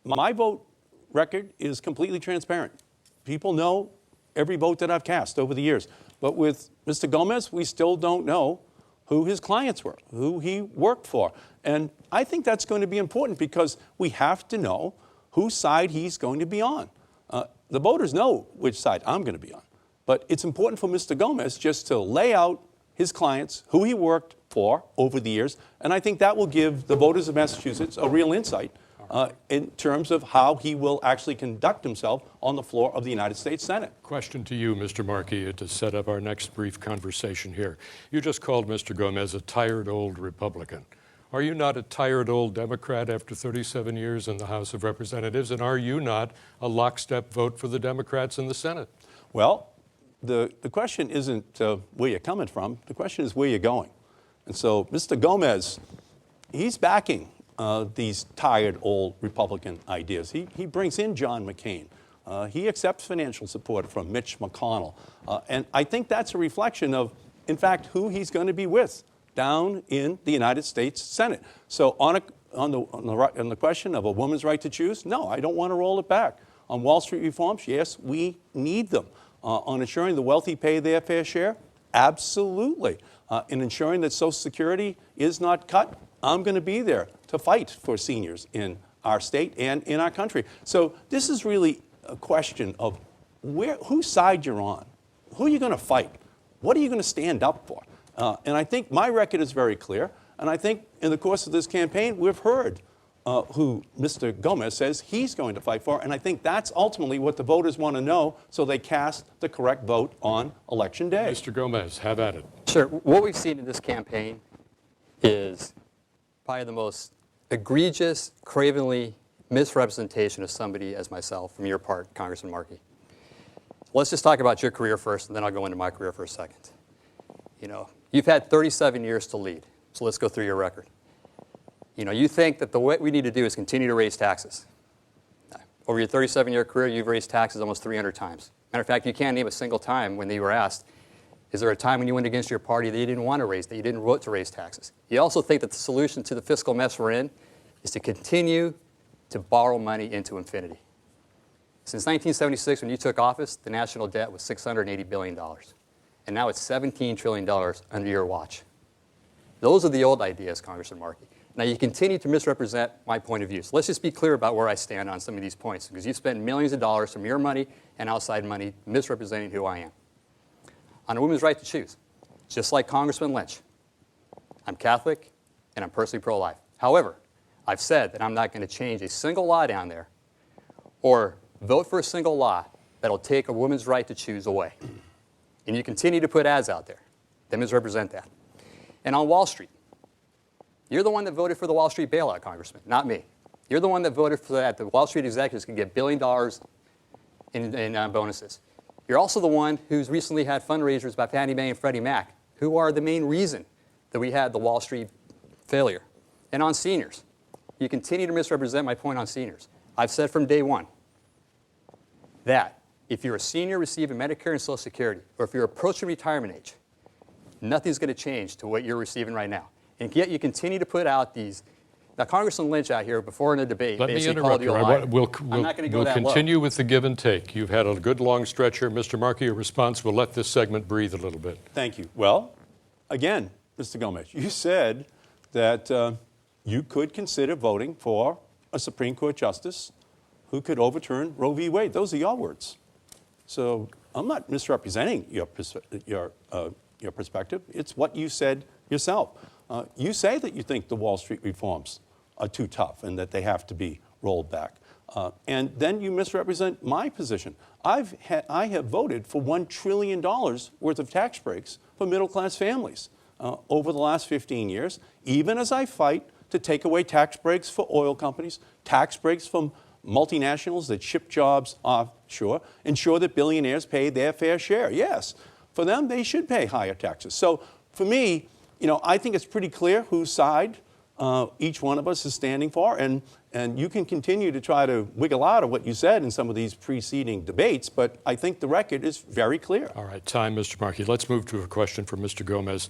my vote record is completely transparent. People know every vote that I've cast over the years. But with Mr. Gomez, we still don't know who his clients were, who he worked for. And I think that's going to be important because we have to know whose side he's going to be on. The voters know which side I'm going to be on. But it's important for Mr. Gomez just to lay out his clients, who he worked for over the years, and I think that will give the voters of Massachusetts a real insight in terms of how he will actually conduct himself on the floor of the United States Senate. Question to you, Mr. Markey, to set up our next brief conversation here. You just called Mr. Gomez a tired old Republican. Are you not a tired old Democrat after 37 years in the House of Representatives, and are you not a lockstep vote for the Democrats in the Senate? Well, the question isn't where you're coming from. The question is where you're going. And so Mr. Gomez, he's backing these tired old Republican ideas. He brings in John McCain. He accepts financial support from Mitch McConnell. And I think that's a reflection of, in fact, who he's going to be with down in the United States Senate. So on the question of a woman's right to choose, no, I don't want to roll it back. On Wall Street reforms, yes, we need them. On ensuring the wealthy pay their fair share, absolutely. In ensuring that Social Security is not cut, I'm going to be there to fight for seniors in our state and in our country. So this is really a question of whose side you're on, who are you going to fight, what are you going to stand up for? And I think my record is very clear, and I think in the course of this campaign, we've heard who Mr. Gomez says he's going to fight for, and I think that's ultimately what the voters want to know so they cast the correct vote on Election Day. Mr. Gomez, have at it. Sure. What we've seen in this campaign is probably the most egregious, cravenly misrepresentation of somebody as myself from your part, Congressman Markey. Let's just talk about your career first, and then I'll go into my career for a second. You know, you've had 37 years to lead, so let's go through your record. You know, you think that what we need to do is continue to raise taxes. Over your 37-year career, you've raised taxes almost 300 times. Matter of fact, you can't name a single time when you were asked, is there a time when you went against your party that you didn't want to raise, that you didn't vote to raise taxes? You also think that the solution to the fiscal mess we're in is to continue to borrow money into infinity. Since 1976, when you took office, the national debt was $680 billion. And now it's $17 trillion under your watch. Those are the old ideas, Congressman Markey. Now, you continue to misrepresent my point of view. So let's just be clear about where I stand on some of these points, because you spend millions of dollars from your money and outside money misrepresenting who I am. On a woman's right to choose, just like Congressman Lynch, I'm Catholic and I'm personally pro-life. However, I've said that I'm not going to change a single law down there or vote for a single law that'll take a woman's right to choose away. And you continue to put ads out there that misrepresent that. And on Wall Street, you're the one that voted for the Wall Street bailout, Congressman, not me. You're the one that voted for that. The Wall Street executives can get $1 billion in bonuses. You're also the one who's recently had fundraisers by Fannie Mae and Freddie Mac, who are the main reason that we had the Wall Street failure. And on seniors, you continue to misrepresent my point on seniors. I've said from day one that if you're a senior receiving Medicare and Social Security, or if you're approaching retirement age, nothing's going to change to what you're receiving right now. And yet you continue to put out these. Now, Congressman Lynch out here before in a debate basically called you a liar. We'll continue low. with the give and take. You've had a good long stretch here. Mr. Markey, your response will let this segment breathe a little bit. Thank you. Well, again, Mr. Gomez, you said that you could consider voting for a Supreme Court justice who could overturn Roe v. Wade. Those are your words. So I'm not misrepresenting your perspective. It's what you said yourself. You say that you think the Wall Street reforms are too tough and that they have to be rolled back. And then you misrepresent my position. I have voted for $1 trillion worth of tax breaks for middle-class families over the last 15 years, even as I fight to take away tax breaks for oil companies, tax breaks from multinationals that ship jobs offshore, ensure that billionaires pay their fair share. Yes, for them, they should pay higher taxes. So for me, you know, I think it's pretty clear whose side each one of us is standing for, and you can continue to try to wiggle out of what you said in some of these preceding debates, but I think the record is very clear. All right, time, Mr. Markey. Let's move to a question from Mr. Gomez.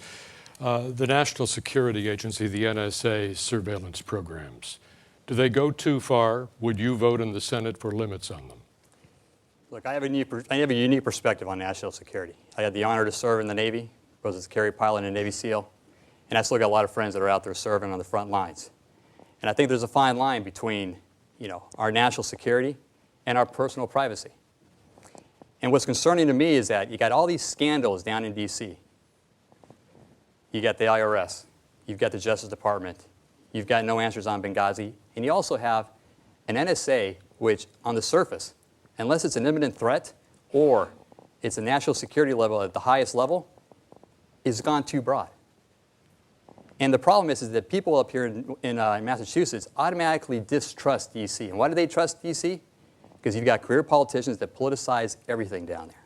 The National Security Agency, the NSA, surveillance programs. Do they go too far? Would you vote in the Senate for limits on them? Look, I have a unique perspective on national security. I had the honor to serve in the Navy, both as a carrier pilot and a Navy SEAL, and I still got a lot of friends that are out there serving on the front lines. And I think there's a fine line between, our national security and our personal privacy. And what's concerning to me is that you got all these scandals down in D.C. You got the IRS, you've got the Justice Department, you've got no answers on Benghazi, and you also have an NSA which, on the surface, unless it's an imminent threat or it's a national security level at the highest level, is gone too broad. And the problem is that people up here in Massachusetts automatically distrust D.C. And why do they trust D.C.? Because you've got career politicians that politicize everything down there.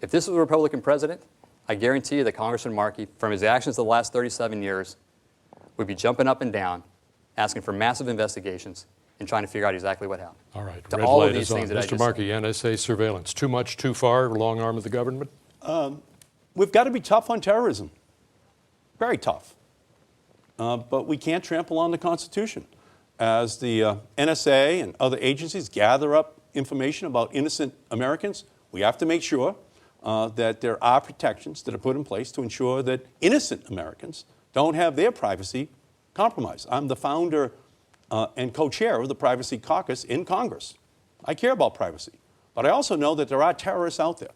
If this was a Republican president, I guarantee you that Congressman Markey, from his actions the last 37 years, would be jumping up and down, asking for massive investigations, and trying to figure out exactly what happened. All right, To red all of light these is on. things that I Mr. just Markey, NSA surveillance, too much, too far, long arm of the government? We've got to be tough on terrorism, very tough. But we can't trample on the Constitution. As the NSA and other agencies gather up information about innocent Americans, we have to make sure that there are protections that are put in place to ensure that innocent Americans don't have their privacy compromised. I'm the founder and co-chair of the Privacy Caucus in Congress. I care about privacy. But I also know that there are terrorists out there.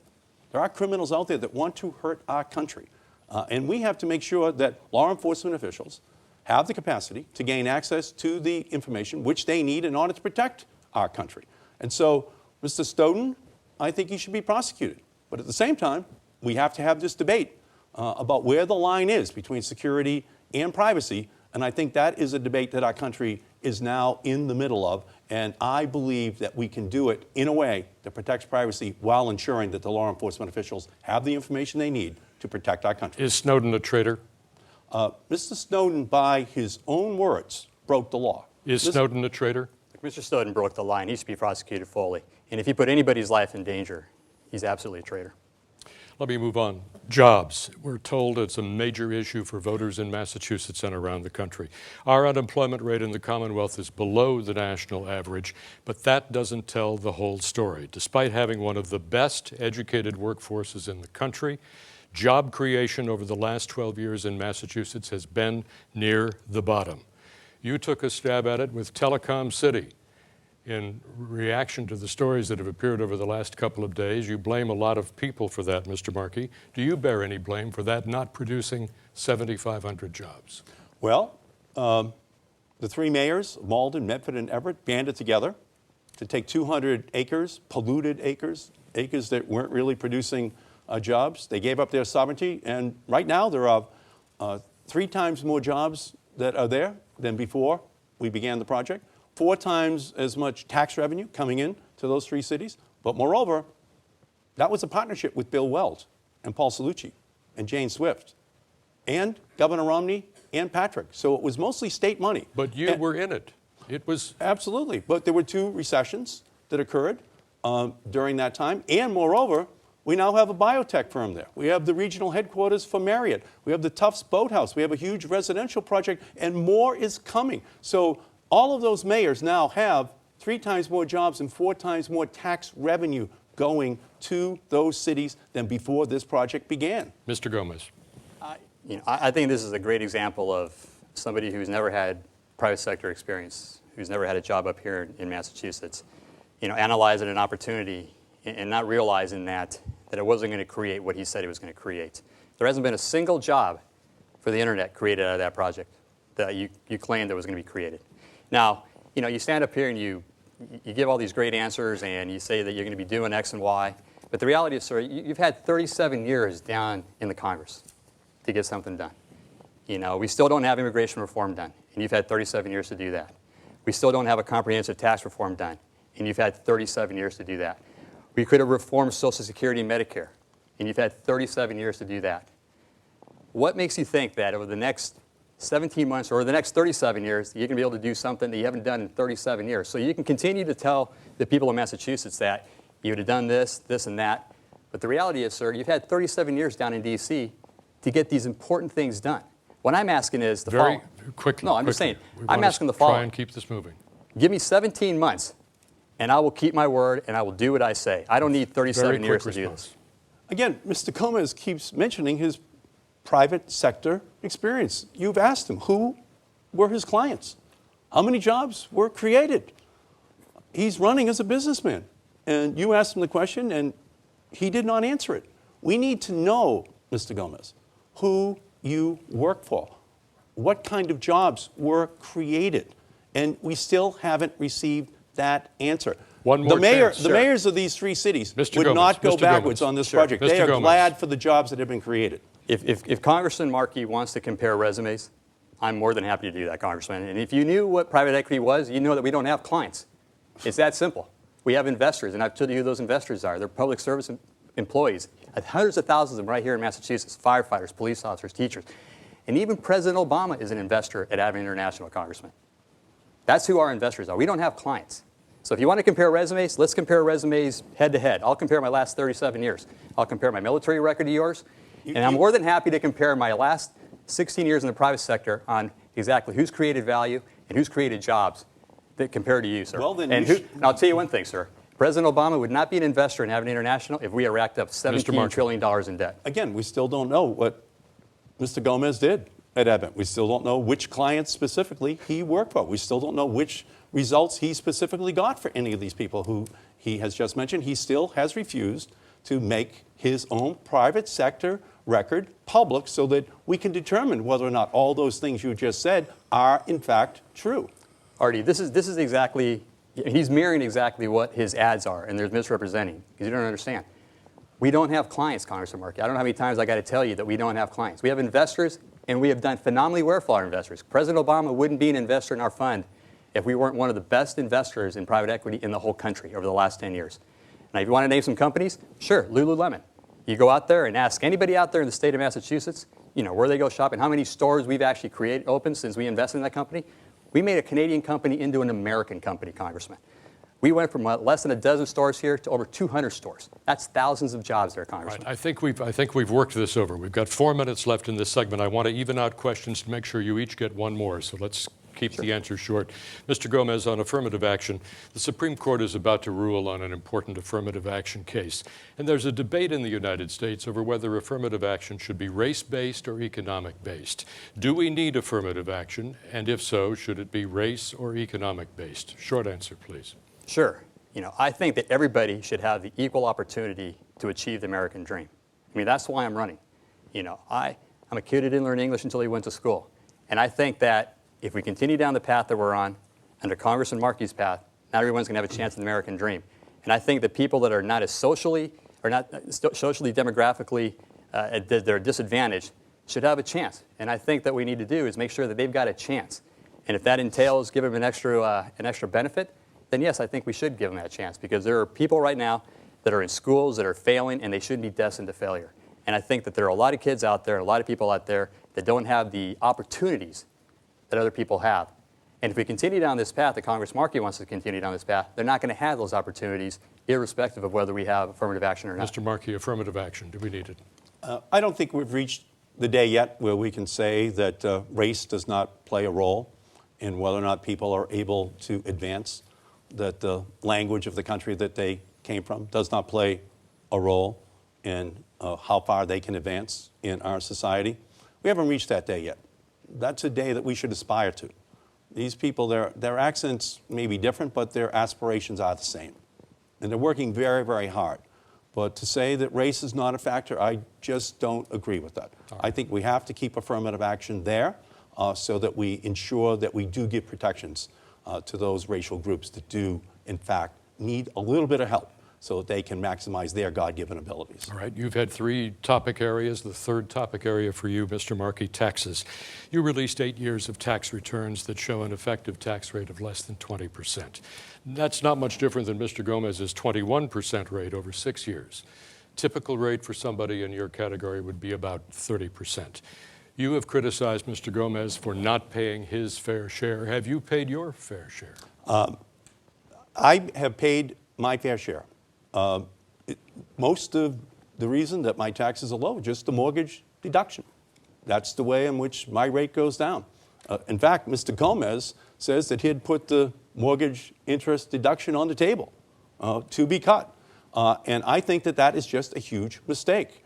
There are criminals out there that want to hurt our country. And we have to make sure that law enforcement officials have the capacity to gain access to the information which they need in order to protect our country. And so, Mr. Snowden, I think he should be prosecuted. But at the same time, we have to have this debate about where the line is between security and privacy. And I think that is a debate that our country is now in the middle of. And I believe that we can do it in a way that protects privacy while ensuring that the law enforcement officials have the information they need to protect our country. Is Snowden a traitor? Mr. Snowden, by his own words, broke the law. Is Snowden a traitor? Mr. Snowden broke the line. He should be prosecuted fully. And if he put anybody's life in danger, he's absolutely a traitor. Let me move on. Jobs. We're told it's a major issue for voters in Massachusetts and around the country. Our unemployment rate in the Commonwealth is below the national average, but that doesn't tell the whole story. Despite having one of the best educated workforces in the country, job creation over the last 12 years in Massachusetts has been near the bottom. You took a stab at it with Telecom City. In reaction to the stories that have appeared over the last couple of days, you blame a lot of people for that, Mr. Markey. Do you bear any blame for that not producing 7,500 jobs? Well, the three mayors, Malden, Medford, and Everett, banded together to take 200 acres, polluted acres, acres that weren't really producing jobs. They gave up their sovereignty, and right now there are 3 times more jobs that are there than before we began the project. 4 times as much tax revenue coming in to those 3 cities. But moreover, that was a partnership with Bill Weld and Paul Cellucci and Jane Swift and Governor Romney and Patrick. So it was mostly state money. But you were in it. It was... Absolutely. But there were 2 recessions that occurred during that time. And moreover, we now have a biotech firm there. We have the regional headquarters for Marriott. We have the Tufts Boathouse. We have a huge residential project, and more is coming. So all of those mayors now have 3 times more jobs and 4 times more tax revenue going to those cities than before this project began. Mr. Gomez. I think this is a great example of somebody who's never had private sector experience, who's never had a job up here in Massachusetts, analyzing an opportunity and not realizing that it wasn't going to create what he said it was going to create. There hasn't been a single job for the internet created out of that project that you claimed that was going to be created. Now, you stand up here and you give all these great answers and you say that you're going to be doing X and Y, but the reality is, sir, you've had 37 years down in the Congress to get something done. We still don't have immigration reform done, and you've had 37 years to do that. We still don't have a comprehensive tax reform done, and you've had 37 years to do that. We could have reformed Social Security and Medicare, and you've had 37 years to do that. What makes you think that over the next 17 months or the next 37 years, you're going to be able to do something that you haven't done in 37 years? So you can continue to tell the people of Massachusetts that you would have done this, this, and that. But the reality is, sir, you've had 37 years down in D.C. to get these important things done. What I'm asking is the following. quickly. No, I'm just quickly. saying, We I'm wanna asking the Try following. and keep this moving. Give me 17 months, and I will keep my word, and I will do what I say. I don't need Very 37 quick years to do response. this. Again, Mr. Gomez keeps mentioning his private sector experience. You've asked him who were his clients, how many jobs were created. He's running as a businessman, and you asked him the question, and he did not answer it. We need to know, Mr. Gomez, who you work for, what kind of jobs were created, and we still haven't received that answer. One more chance. The Sure. mayors of these three cities Mr. would Gomez, not go Mr. backwards Gomez. on this Sure. project. Mr. They are Gomez. glad for the jobs that have been created. If Congressman Markey wants to compare resumes, I'm more than happy to do that, Congressman. And if you knew what private equity was, you know that we don't have clients. It's that simple. We have investors, and I've told you who those investors are. They're public service employees, hundreds of thousands of them right here in Massachusetts, firefighters, police officers, teachers. And even President Obama is an investor at Avid International, Congressman. That's who our investors are. We don't have clients. So if you want to compare resumes, let's compare resumes head to head. I'll compare my last 37 years. I'll compare my military record to yours. And I'm more than happy to compare my last 16 years in the private sector on exactly who's created value and who's created jobs that compared to you, sir. Well, then and, you and I'll tell you one thing, sir. President Obama would not be an investor in Avid International if we had racked up $17 trillion in debt. Again, we still don't know what Mr. Gomez did at Abbott. We still don't know which clients specifically he worked for. We still don't know which results he specifically got for any of these people who he has just mentioned. He still has refused to make his own private sector record public so that we can determine whether or not all those things you just said are in fact true. Artie, this is exactly, he's mirroring exactly what his ads are, and they're misrepresenting, because you don't understand. We don't have clients, Congressman Markey. I don't know how many times I got to tell you that we don't have clients. We have investors, and we have done phenomenally well for our investors. President Obama wouldn't be an investor in our fund if we weren't one of the best investors in private equity in the whole country over the last 10 years. Now, if you want to name some companies, sure, Lululemon. You go out there and ask anybody out there in the state of Massachusetts, you know, where they go shopping, how many stores we've actually opened since we invested in that company. We made a Canadian company into an American company, Congressman. We went from less than a dozen stores here to over 200 stores. That's thousands of jobs there, Congressman. Right. I think we've worked this over. We've got 4 minutes left in this segment. I want to even out questions to make sure you each get one more. So let's keep the answer short. Mr. Gomez, on affirmative action, the Supreme Court is about to rule on an important affirmative action case. And there's a debate in the United States over whether affirmative action should be race-based or economic-based. Do we need affirmative action? And if so, should it be race or economic-based? Short answer, please. Sure. You know, I think that everybody should have the equal opportunity to achieve the American dream. I mean, that's why I'm running. You know, I'm a kid who didn't learn English until he went to school. And I think that if we continue down the path that we're on, under Congressman Markey's path, not everyone's going to have a chance at the American dream. And I think that people that are not as socially, or not socially, demographically, they're disadvantaged, should have a chance. And I think that what we need to do is make sure that they've got a chance. And if that entails giving them an extra benefit, then yes, I think we should give them that chance, because there are people right now that are in schools that are failing, and they shouldn't be destined to failure. And I think that there are a lot of kids out there, a lot of people out there that don't have the opportunities that other people have. And if we continue down this path, that Congress Markey wants to continue down this path, they're not going to have those opportunities, irrespective of whether we have affirmative action or not. Mr. Markey, affirmative action, do we need it? I don't think we've reached the day yet where we can say that race does not play a role in whether or not people are able to advance, that the language of the country that they came from does not play a role in how far they can advance in our society. We haven't reached that day yet. That's a day that we should aspire to. These people, their accents may be different, but their aspirations are the same. And they're working very, very hard. But to say that race is not a factor, I just don't agree with that. Right. I think we have to keep affirmative action there so that we ensure that we do give protections to those racial groups that do, in fact, need a little bit of help so that they can maximize their God-given abilities. All right, you've had 3 topic areas. The third topic area for you, Mr. Markey, taxes. You released 8 years of tax returns that show an effective tax rate of less than 20%. That's not much different than Mr. Gomez's 21% rate over 6 years. Typical rate for somebody in your category would be about 30%. You have criticized Mr. Gomez for not paying his fair share. Have you paid your fair share? I have paid my fair share. Most of the reason that my taxes are low, just the mortgage deduction. That's the way in which my rate goes down. In fact, Mr. Gomez says that he'd put the mortgage interest deduction on the table to be cut. And I think that that is just a huge mistake.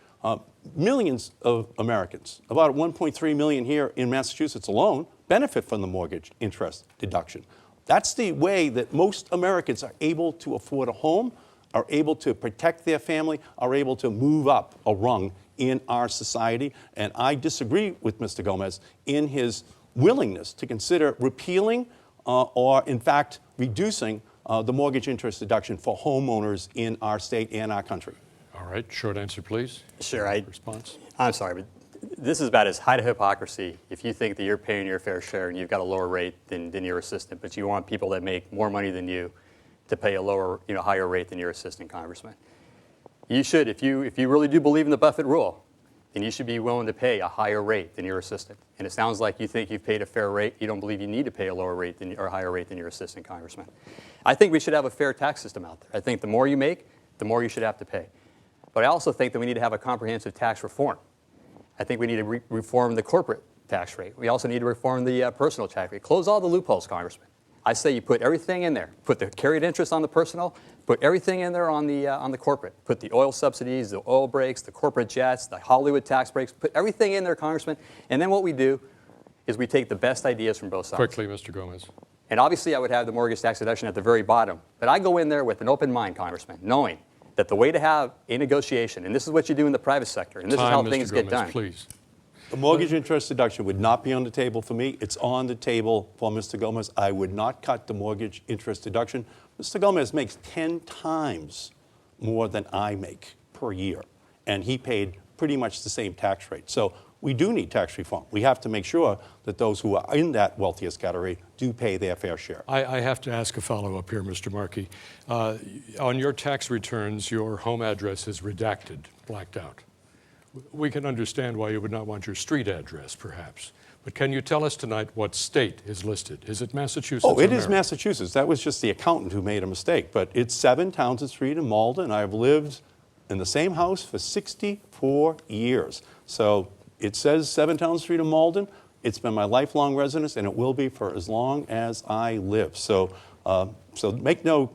Millions of Americans, about 1.3 million here in Massachusetts alone, benefit from the mortgage interest deduction. That's the way that most Americans are able to afford a home, are able to protect their family, are able to move up a rung in our society. And I disagree with Mr. Gomez in his willingness to consider repealing or, in fact, reducing the mortgage interest deduction for homeowners in our state and our country. All right, short answer, please. Sure. Response? I'm sorry, but this is about as height of hypocrisy if you think that you're paying your fair share and you've got a lower rate than your assistant, but you want people that make more money than you to pay a lower, higher rate than your assistant congressman. You should, if you really do believe in the Buffett rule, then you should be willing to pay a higher rate than your assistant. And it sounds like you think you've paid a fair rate. You don't believe you need to pay a lower rate or a higher rate than your assistant congressman. I think we should have a fair tax system out there. I think the more you make, the more you should have to pay. But I also think that we need to have a comprehensive tax reform. I think we need to reform the corporate tax rate. We also need to reform the personal tax rate. Close all the loopholes, Congressman. I say you put everything in there. Put the carried interest on the personal. Put everything in there on the corporate. Put the oil subsidies, the oil breaks, the corporate jets, the Hollywood tax breaks. Put everything in there, Congressman. And then what we do is we take the best ideas from both sides. Quickly, Mr. Gomez. And obviously, I would have the mortgage tax deduction at the very bottom. But I go in there with an open mind, Congressman, knowing that the way to have a negotiation, and this is what you do in the private sector, and this is how things get done. Please. The mortgage interest deduction would not be on the table for me. It's on the table for Mr. Gomez. I would not cut the mortgage interest deduction. Mr. Gomez makes 10 times more than I make per year, and he paid pretty much the same tax rate. So we do need tax reform. We have to make sure that those who are in that wealthiest category do pay their fair share. I have to ask a follow-up here, Mr. Markey. On your tax returns, your home address is redacted, blacked out. We can understand why you would not want your street address, perhaps. But can you tell us tonight what state is listed? Is it Massachusetts? Oh, it is Massachusetts. That was just the accountant who made a mistake. But it's 7 Townsend Street in Malden. I've lived in the same house for 64 years. So it says 7 Townsend Street in Malden. It's been my lifelong residence, and it will be for as long as I live. So make no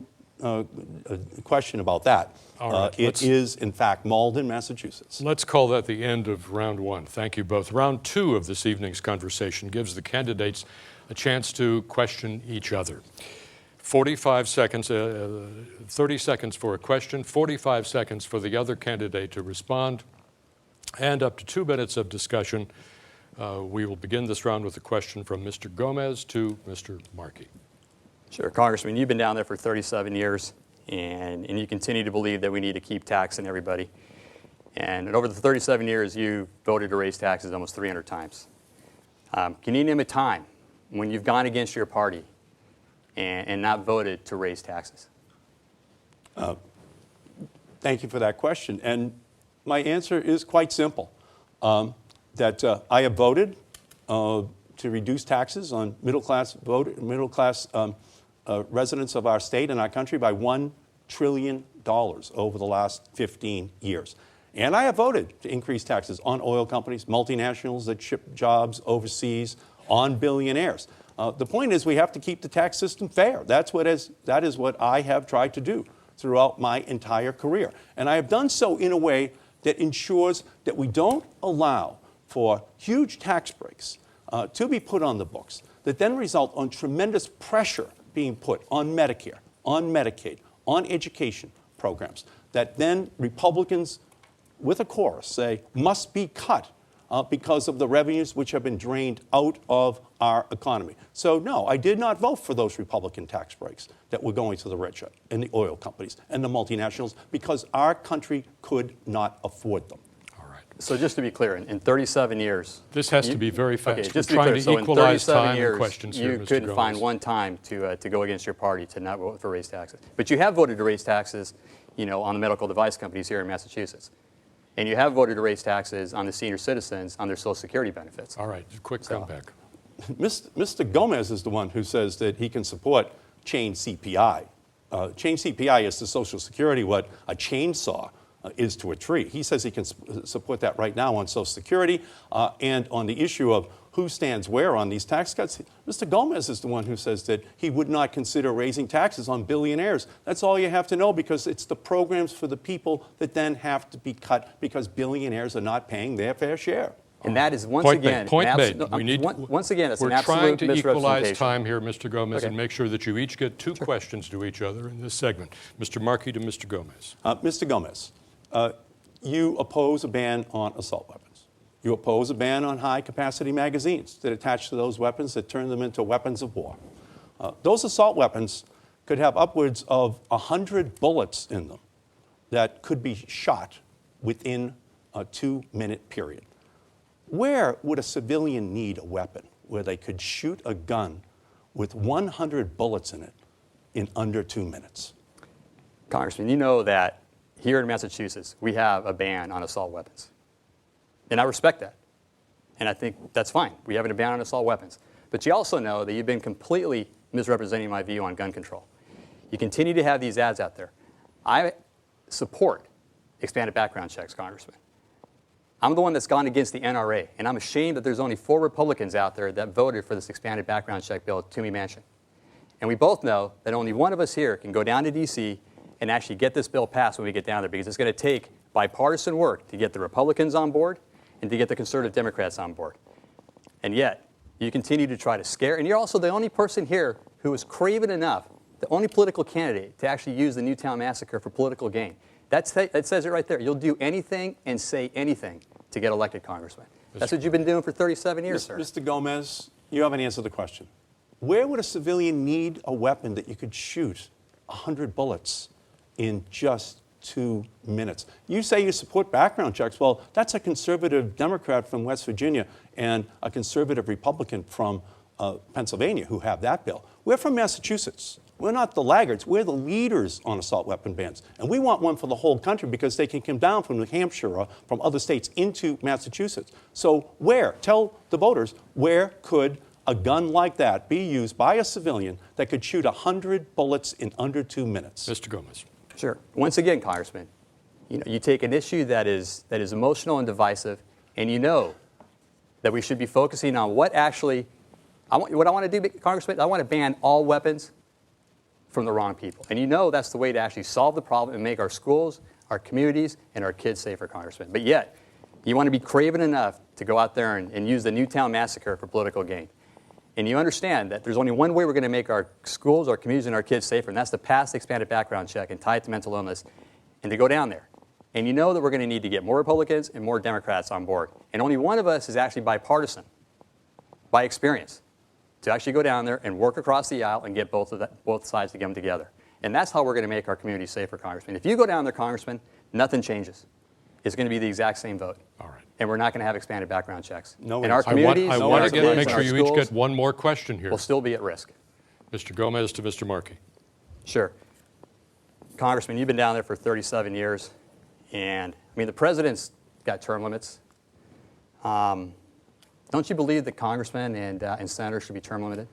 question about that. All right, it is, in fact, Malden, Massachusetts. Let's call that the end of round one. Thank you both. Round two of this evening's conversation gives the candidates a chance to question each other. 45 seconds, 30 seconds for a question, 45 seconds for the other candidate to respond, and up to 2 minutes of discussion. We will begin this round with a question from Mr. Gomez to Mr. Markey. Sure, Congressman, you've been down there for 37 years, and you continue to believe that we need to keep taxing everybody. And over the 37 years, you voted to raise taxes almost 300 times. Can you name a time when you've gone against your party and not voted to raise taxes? Thank you for that question. And my answer is quite simple, that I have voted to reduce taxes on middle-class residents of our state and our country by $1 trillion over the last 15 years. And I have voted to increase taxes on oil companies, multinationals that ship jobs overseas, on billionaires. The point is we have to keep the tax system fair. That is what I have tried to do throughout my entire career. And I have done so in a way that ensures that we don't allow for huge tax breaks to be put on the books that then result on tremendous pressure being put on Medicare, on Medicaid, on education programs, that then Republicans, with a chorus, say must be cut because of the revenues which have been drained out of our economy. So no, I did not vote for those Republican tax breaks that were going to the rich and the oil companies and the multinationals because our country could not afford them. So just to be clear, in 37 years... This has to be very fast. Okay, just We're trying to equalize time years, and questions here, you Mr. couldn't Gomez. find one time to go against your party to not vote for raise taxes. But you have voted to raise taxes, on the medical device companies here in Massachusetts. And you have voted to raise taxes on the senior citizens on their Social Security benefits. All right, quick comeback. Mr. Gomez is the one who says that he can support chain CPI. Chain CPI is to Social Security what a chainsaw is to a tree. He says he can support that right now on Social Security and on the issue of who stands where on these tax cuts. Mr. Gomez is the one who says that he would not consider raising taxes on billionaires. That's all you have to know, because it's the programs for the people that then have to be cut because billionaires are not paying their fair share. And that is once Point again, made. Point an made. absolute- We need. once again, it's an We're absolute trying to equalize misrepresentation. time here, Mr. Gomez, Okay. and make sure that you each get two questions to each other in this segment. Mr. Markey to Mr. Gomez. Mr. Gomez, you oppose a ban on assault weapons. You oppose a ban on high-capacity magazines that attach to those weapons that turn them into weapons of war. Those assault weapons could have upwards of 100 bullets in them that could be shot within a 2-minute period. Where would a civilian need a weapon where they could shoot a gun with 100 bullets in it in under 2 minutes? Congressman, you know that here in Massachusetts, we have a ban on assault weapons. And I respect that. And I think that's fine. We have a ban on assault weapons. But you also know that you've been completely misrepresenting my view on gun control. You continue to have these ads out there. I support expanded background checks, Congressman. I'm the one that's gone against the NRA, and I'm ashamed that there's only 4 Republicans out there that voted for this expanded background check bill at Toomey Mansion. And we both know that only one of us here can go down to D.C. and actually get this bill passed when we get down there, because it's going to take bipartisan work to get the Republicans on board and to get the conservative Democrats on board. And yet, you continue to try to scare, and you're also the only person here who is craven enough, the only political candidate to actually use the Newtown Massacre for political gain. That says it right there. You'll do anything and say anything to get elected, Congressman. That's what you've been doing for 37 years, sir. Mr. Gomez, you haven't answered the question. Where would a civilian need a weapon that you could shoot 100 bullets in just 2 minutes? You say you support background checks. Well, that's a conservative Democrat from West Virginia and a conservative Republican from Pennsylvania who have that bill. We're from Massachusetts. We're not the laggards. We're the leaders on assault weapon bans. And we want one for the whole country because they can come down from New Hampshire or from other states into Massachusetts. So tell the voters, where could a gun like that be used by a civilian that could shoot 100 bullets in under 2 minutes? Mr. Gomez. Sure. Once again, Congressman, you take an issue that is emotional and divisive, and you know that we should be focusing on what actually, what I want to do, Congressman, I want to ban all weapons from the wrong people. And you know that's the way to actually solve the problem and make our schools, our communities, and our kids safer, Congressman. But yet, you want to be craven enough to go out there and use the Newtown Massacre for political gain. And you understand that there's only one way we're going to make our schools, our communities, and our kids safer, and that's to pass the expanded background check and tie it to mental illness and to go down there. And you know that we're going to need to get more Republicans and more Democrats on board. And only one of us is actually bipartisan, by experience, to actually go down there and work across the aisle and get both sides to come together. And that's how we're going to make our community safer, Congressman. If you go down there, Congressman, nothing changes. It's going to be the exact same vote. All right. And we're not going to have expanded background checks. No, and our I communities, I and want our to kids, make and sure our you each schools get one more question here. will still be at risk. Mr. Gomez to Mr. Markey. Sure. Congressman, you've been down there for 37 years. And, I mean, the president's got term limits. Don't you believe that congressmen and senators should be term limited?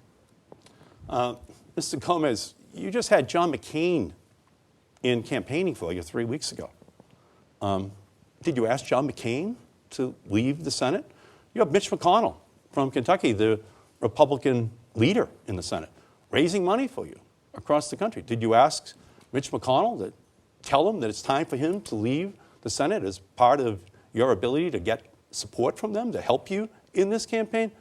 Mr. Gomez, you just had John McCain in campaigning for you 3 weeks ago. Did you ask John McCain to leave the Senate? You have Mitch McConnell from Kentucky, the Republican leader in the Senate, raising money for you across the country. Did you ask Mitch McConnell to tell him that it's time for him to leave the Senate as part of your ability to get support from them to help you in this campaign?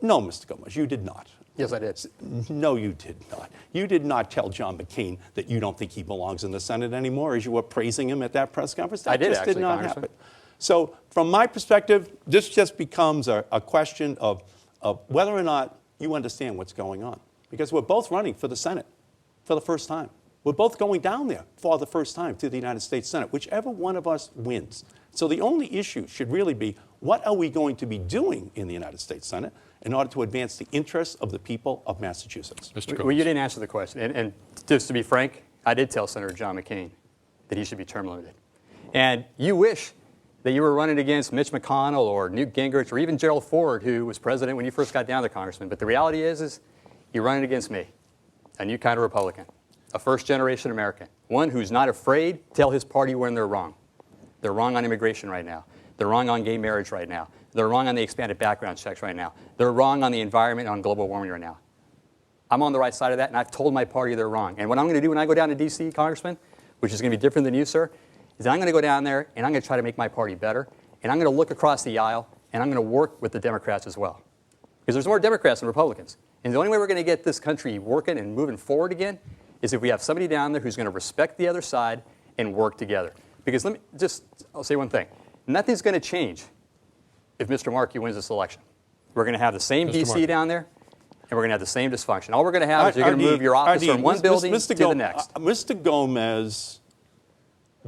No, Mr. Gomez, you did not. Yes, I did. No, you did not. You did not tell John McCain that you don't think he belongs in the Senate anymore as you were praising him at that press conference. That I did, just actually, did not Congressman. happen. So from my perspective, this just becomes a question of whether or not you understand what's going on. Because we're both running for the Senate for the first time. We're both going down there for the first time to the United States Senate, whichever one of us wins. So the only issue should really be, what are we going to be doing in the United States Senate in order to advance the interests of the people of Massachusetts? Mr. Gomez. Well, you didn't answer the question. And just to be frank, I did tell Senator John McCain that he should be term limited. And you wish that you were running against Mitch McConnell or Newt Gingrich or even Gerald Ford, who was president when you first got down there, Congressman. But the reality is you're running against me, a new kind of Republican, a first-generation American, one who's not afraid to tell his party when they're wrong. They're wrong on immigration right now. They're wrong on gay marriage right now. They're wrong on the expanded background checks right now. They're wrong on the environment and on global warming right now. I'm on the right side of that, and I've told my party they're wrong. And what I'm going to do when I go down to D.C., Congressman, which is going to be different than you, sir, is I'm going to go down there and I'm going to try to make my party better, and I'm going to look across the aisle and I'm going to work with the Democrats as well. Because there's more Democrats than Republicans. And the only way we're going to get this country working and moving forward again is if we have somebody down there who's going to respect the other side and work together. Because I'll say one thing. Nothing's going to change if Mr. Markey wins this election. We're going to have the same DC down there, and we're going to have the same dysfunction. All we're going to have is you're going to move your office from one building to the next. Mr. Gomez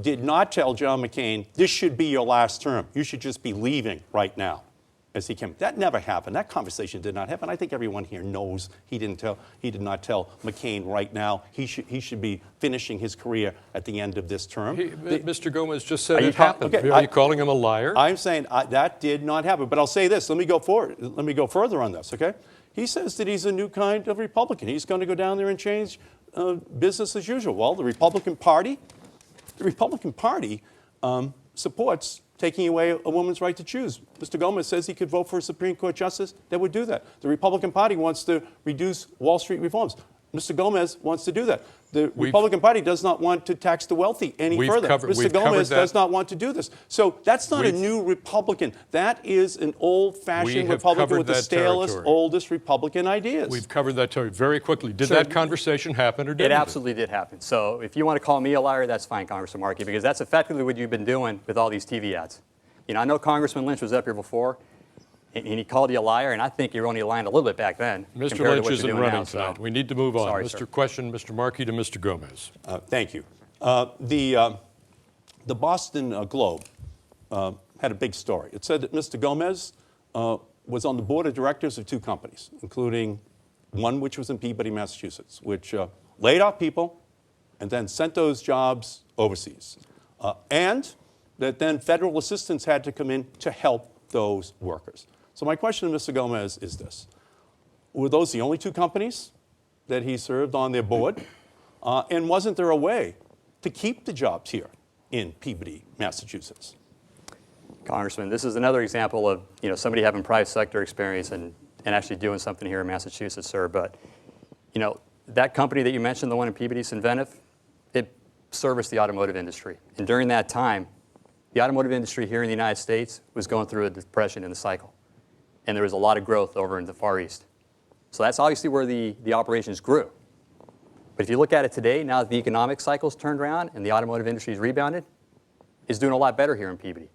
did not tell John McCain, this should be your last term. You should just be leaving right now as he came. That never happened. That conversation did not happen. I think everyone here knows he did not tell McCain right now he should be finishing his career at the end of this term. Mr. Gomez just said it happened. Okay, are you calling him a liar? I'm saying that did not happen. But I'll say this. Let me go forward. Let me go further on this, okay? He says that he's a new kind of Republican. He's going to go down there and change business as usual. Well, the Republican Party supports taking away a woman's right to choose. Mr. Gomez says he could vote for a Supreme Court justice that would do that. The Republican Party wants to reduce Wall Street reforms. Mr. Gomez wants to do that. The Republican Party does not want to tax the wealthy any further. Mr. Gomez does not want to do this. So that's not a new Republican. That is an old-fashioned Republican with the stalest, oldest Republican ideas. We've covered that territory very quickly. Did that conversation happen or didn't it? It absolutely did happen. So if you want to call me a liar, that's fine, Congressman Markey, because that's effectively what you've been doing with all these TV ads. You know, I know Congressman Lynch was up here before, and he called you a liar, and I think you were only lying a little bit back then. Mr. Lynch isn't running tonight. So. We need to move on. Sorry, Mr. Question, Mr. Markey to Mr. Gomez. Thank you. The Boston Globe had a big story. It said that Mr. Gomez was on the board of directors of two companies, including one which was in Peabody, Massachusetts, which laid off people and then sent those jobs overseas. And that then federal assistance had to come in to help those workers. So my question to Mr. Gomez is this. Were those the only two companies that he served on their board? And wasn't there a way to keep the jobs here in Peabody, Massachusetts? Congressman, this is another example of somebody having private sector experience and actually doing something here in Massachusetts, sir. But that company that you mentioned, the one in Peabody, Inventive, it serviced the automotive industry. And during that time, the automotive industry here in the United States was going through a depression in the cycle. And there was a lot of growth over in the Far East. So that's obviously where the operations grew. But if you look at it today, now that the economic cycle's turned around and the automotive industry's rebounded, it's doing a lot better here in Peabody.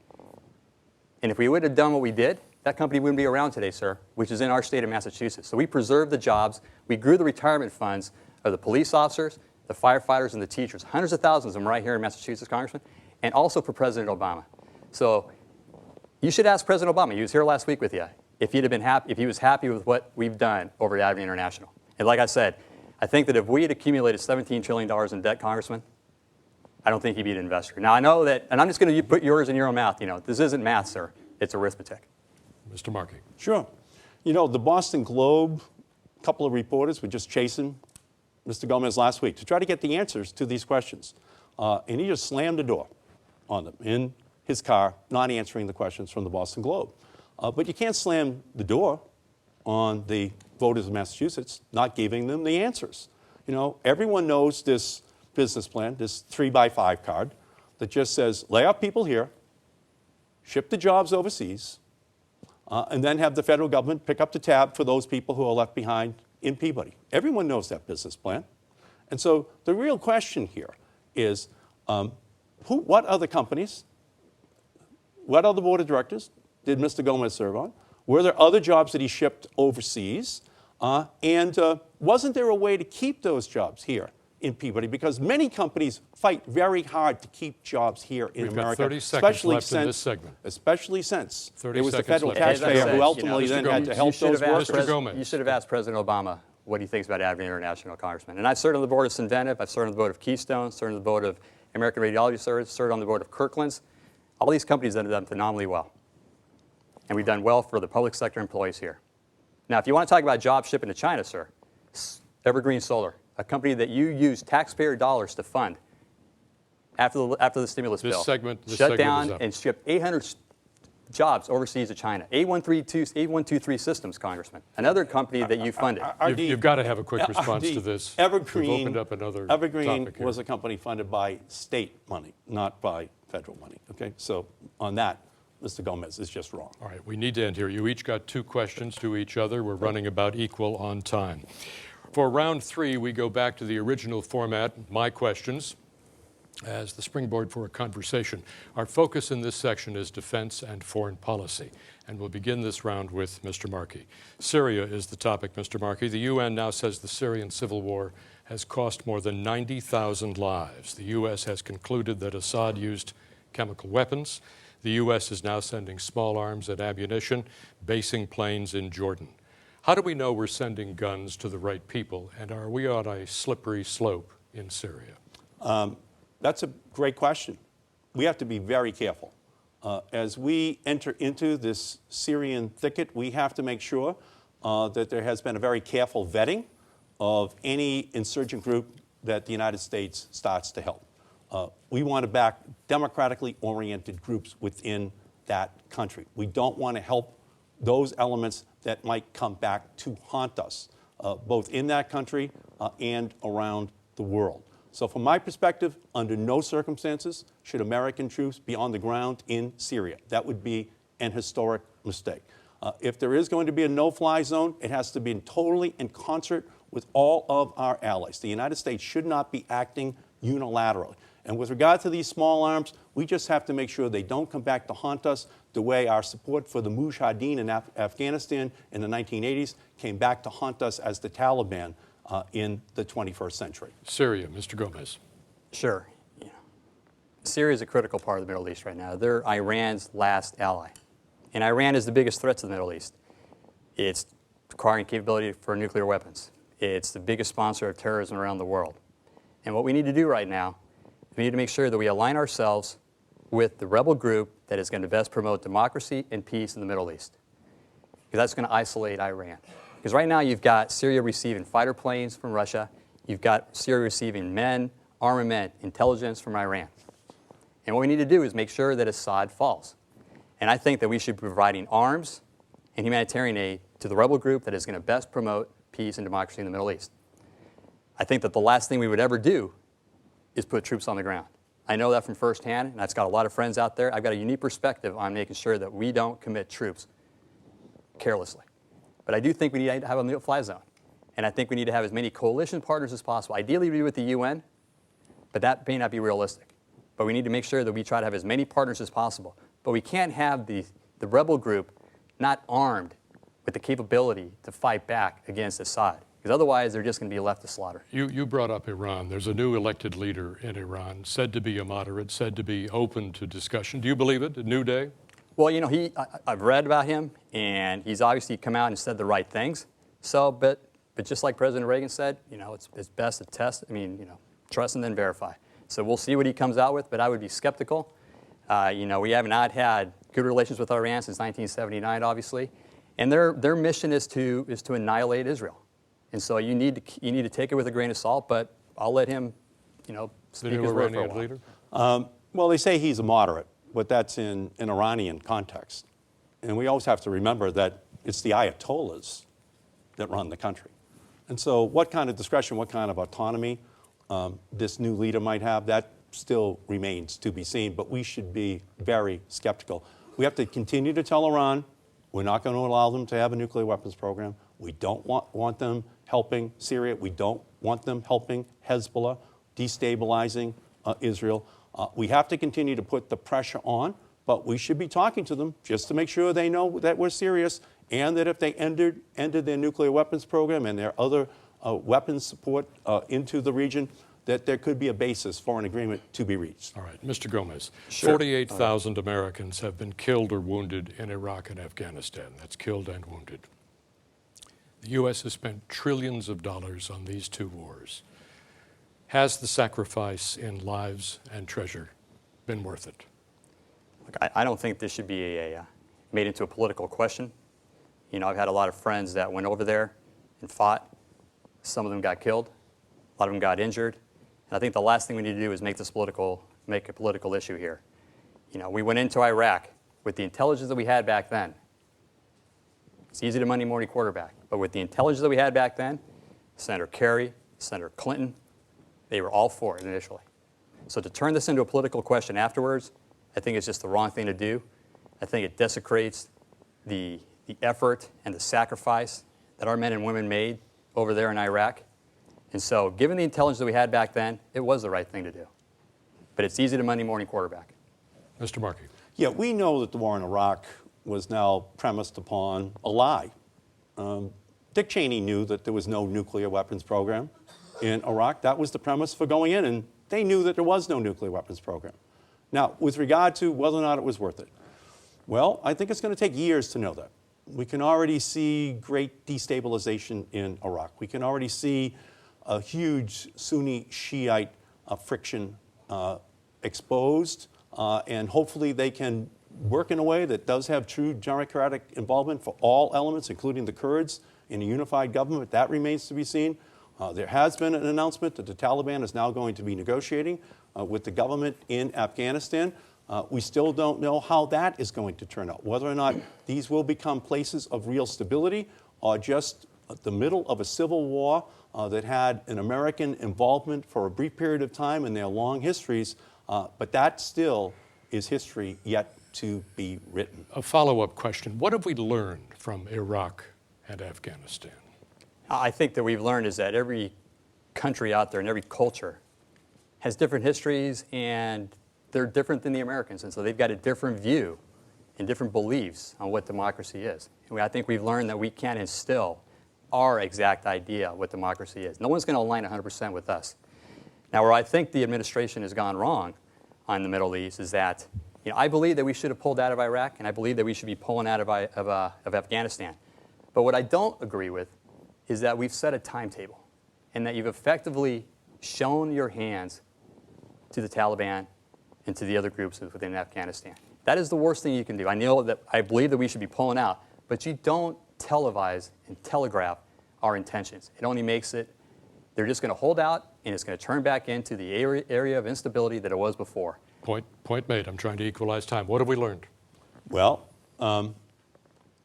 And if we would have done what we did, that company wouldn't be around today, sir, which is in our state of Massachusetts. So we preserved the jobs. We grew the retirement funds of the police officers, the firefighters, and the teachers. Hundreds of thousands of them right here in Massachusetts, Congressman. And also for President Obama. So you should ask President Obama. He was here last week with you. If he'd have been happy, if he was happy with what we've done over at Avenue International. And like I said, I think that if we had accumulated $17 trillion in debt, Congressman, I don't think he'd be an investor. Now I know that, and I'm just going to put yours in your own mouth. This isn't math, sir. It's arithmetic. Mr. Markey. Sure. The Boston Globe, a couple of reporters were just chasing Mr. Gomez last week to try to get the answers to these questions. And he just slammed the door on them in his car, not answering the questions from the Boston Globe. But you can't slam the door on the voters of Massachusetts, not giving them the answers. Everyone knows this business plan, this 3x5 card that just says, lay off people here, ship the jobs overseas, and then have the federal government pick up the tab for those people who are left behind in Peabody. Everyone knows that business plan. And so the real question here is, what other companies, what other board of directors did Mr. Gomez serve on? Were there other jobs that he shipped overseas? And wasn't there a way to keep those jobs here in Peabody? Because many companies fight very hard to keep jobs here in America. 30 seconds left in this segment. Especially since 30 it was the seconds federal left. taxpayer who ultimately then had to help those workers. Mr. Gomez. You should have asked President Obama what he thinks about Avenue International, Congressman. And I've served on the board of Inventive, I've served on the board of Keystone, served on the board of American Radiology Service, served on the board of Kirkland's. All these companies have done phenomenally well. And we've done well for the public sector employees here. Now, if you want to talk about job shipping to China, sir, Evergreen Solar, a company that you use taxpayer dollars to fund after the stimulus bill, shut down and shipped jobs overseas to China. 8123 Systems, Congressman, another company that you funded. You've got to have a quick response to this. Evergreen, We've opened up another Evergreen topic here. was a company funded by state money, not by federal money. Okay, so on that, Mr. Gomez is just wrong. All right, we need to end here. You each got 2 questions to each other. We're running about equal on time. For round 3, we go back to the original format, my questions, as the springboard for a conversation. Our focus in this section is defense and foreign policy, and we'll begin this round with Mr. Markey. Syria is the topic, Mr. Markey. The UN now says the Syrian civil war has cost more than 90,000 lives. The U.S. has concluded that Assad used chemical weapons. The U.S. is now sending small arms and ammunition, basing planes in Jordan. How do we know we're sending guns to the right people, and are we on a slippery slope in Syria? That's a great question. We have to be very careful. As we enter into this Syrian thicket, we have to make sure that there has been a very careful vetting of any insurgent group that the United States starts to help. We want to back democratically oriented groups within that country. We don't want to help those elements that might come back to haunt us, both in that country and around the world. So from my perspective, under no circumstances should American troops be on the ground in Syria. That would be an historic mistake. If there is going to be a no-fly zone, it has to be totally in concert with all of our allies. The United States should not be acting unilaterally. And with regard to these small arms, we just have to make sure they don't come back to haunt us the way our support for the Mujahideen in Afghanistan in the 1980s came back to haunt us as the Taliban in the 21st century. Syria, Mr. Gomez. Sure. Yeah. Syria is a critical part of the Middle East right now. They're Iran's last ally. And Iran is the biggest threat to the Middle East. It's acquiring capability for nuclear weapons. It's the biggest sponsor of terrorism around the world. And what we need to do right now, we need to make sure that we align ourselves with the rebel group that is going to best promote democracy and peace in the Middle East. Because that's going to isolate Iran. Because right now you've got Syria receiving fighter planes from Russia. You've got Syria receiving men, armament, intelligence from Iran. And what we need to do is make sure that Assad falls. And I think that we should be providing arms and humanitarian aid to the rebel group that is going to best promote peace and democracy in the Middle East. I think that the last thing we would ever do is put troops on the ground. I know that from firsthand, and I've got a lot of friends out there. I've got a unique perspective on making sure that we don't commit troops carelessly. But I do think we need to have a no-fly zone. And I think we need to have as many coalition partners as possible. Ideally, we do with the UN, but that may not be realistic. But we need to make sure that we try to have as many partners as possible. But we can't have the rebel group not armed with the capability to fight back against Assad. Because otherwise, they're just going to be left to slaughter. You brought up Iran. There's a new elected leader in Iran, said to be a moderate, said to be open to discussion. Do you believe it? A new day? Well, you know, I've read about him, and he's obviously come out and said the right things. So, but just like President Reagan said, you know, it's best to trust and then verify. So we'll see what he comes out with, but I would be skeptical. You know, we have not had good relations with Iran since 1979, obviously, and their mission is to annihilate Israel. And so you need to take it with a grain of salt, but I'll let him, speak his word for a while. Leader? Well, they say he's a moderate, but that's in an Iranian context. And we always have to remember that it's the Ayatollahs that run the country. And so what kind of discretion, what kind of autonomy this new leader might have, that still remains to be seen. But we should be very skeptical. We have to continue to tell Iran we're not going to allow them to have a nuclear weapons program. We don't want them helping Syria. We don't want them helping Hezbollah, destabilizing Israel. We have to continue to put the pressure on, but we should be talking to them just to make sure they know that we're serious and that if they ended their nuclear weapons program and their other weapons support into the region, that there could be a basis for an agreement to be reached. All right, Mr. Gomez, Sure. 48,000 Americans have been killed or wounded in Iraq and Afghanistan. That's killed and wounded. The U.S. has spent trillions of dollars on these two wars. Has the sacrifice in lives and treasure been worth it? Look, I don't think this should be made into a political question. You know, I've had a lot of friends that went over there and fought. Some of them got killed. A lot of them got injured. And I think the last thing we need to do is make a political issue here. You know, we went into Iraq with the intelligence that we had back then, it's easy to Monday morning quarterback, but with the intelligence that we had back then, Senator Kerry, Senator Clinton, they were all for it initially. So to turn this into a political question afterwards, I think it's just the wrong thing to do. I think it desecrates the effort and the sacrifice that our men and women made over there in Iraq. And so given the intelligence that we had back then, it was the right thing to do. But it's easy to Monday morning quarterback. Mr. Markey. Yeah, we know that the war in Iraq was now premised upon a lie. Dick Cheney knew that there was no nuclear weapons program in Iraq. That was the premise for going in, and they knew that there was no nuclear weapons program. Now, with regard to whether or not it was worth it, well, I think it's going to take years to know that. We can already see great destabilization in Iraq. We can already see a huge Sunni Shiite friction exposed, and hopefully they can work in a way that does have true democratic involvement for all elements, including the Kurds, in a unified government. That remains to be seen. There has been an announcement that the Taliban is now going to be negotiating with the government in Afghanistan. We still don't know how that is going to turn out, whether or not these will become places of real stability or just the middle of a civil war that had an American involvement for a brief period of time in their long histories, but that still is history yet to be written. A follow-up question. What have we learned from Iraq and Afghanistan? I think that we've learned is that every country out there and every culture has different histories, and they're different than the Americans, and so they've got a different view and different beliefs on what democracy is. And I think we've learned that we can't instill our exact idea of what democracy is. No one's going to align 100% with us. Now, where I think the administration has gone wrong on the Middle East is that, I believe that we should have pulled out of Iraq, and I believe that we should be pulling out of Afghanistan. But what I don't agree with is that we've set a timetable and that you've effectively shown your hands to the Taliban and to the other groups within Afghanistan. That is the worst thing you can do. I believe that we should be pulling out, but you don't televise and telegraph our intentions. It only makes it, they're just going to hold out, and it's going to turn back into the area of instability that it was before. Point made. I'm trying to equalize time. What have we learned? Well,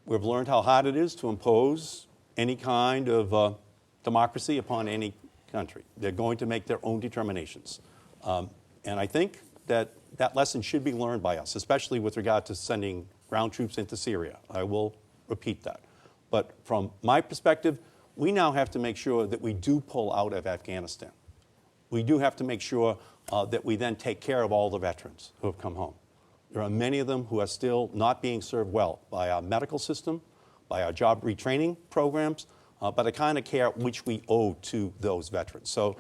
we've learned how hard it is to impose any kind of democracy upon any country. They're going to make their own determinations. And I think that that lesson should be learned by us, especially with regard to sending ground troops into Syria. I will repeat that. But from my perspective, we now have to make sure that we do pull out of Afghanistan. We do have to make sure that we then take care of all the veterans who have come home. There are many of them who are still not being served well by our medical system, by our job retraining programs, by the kind of care which we owe to those veterans. So,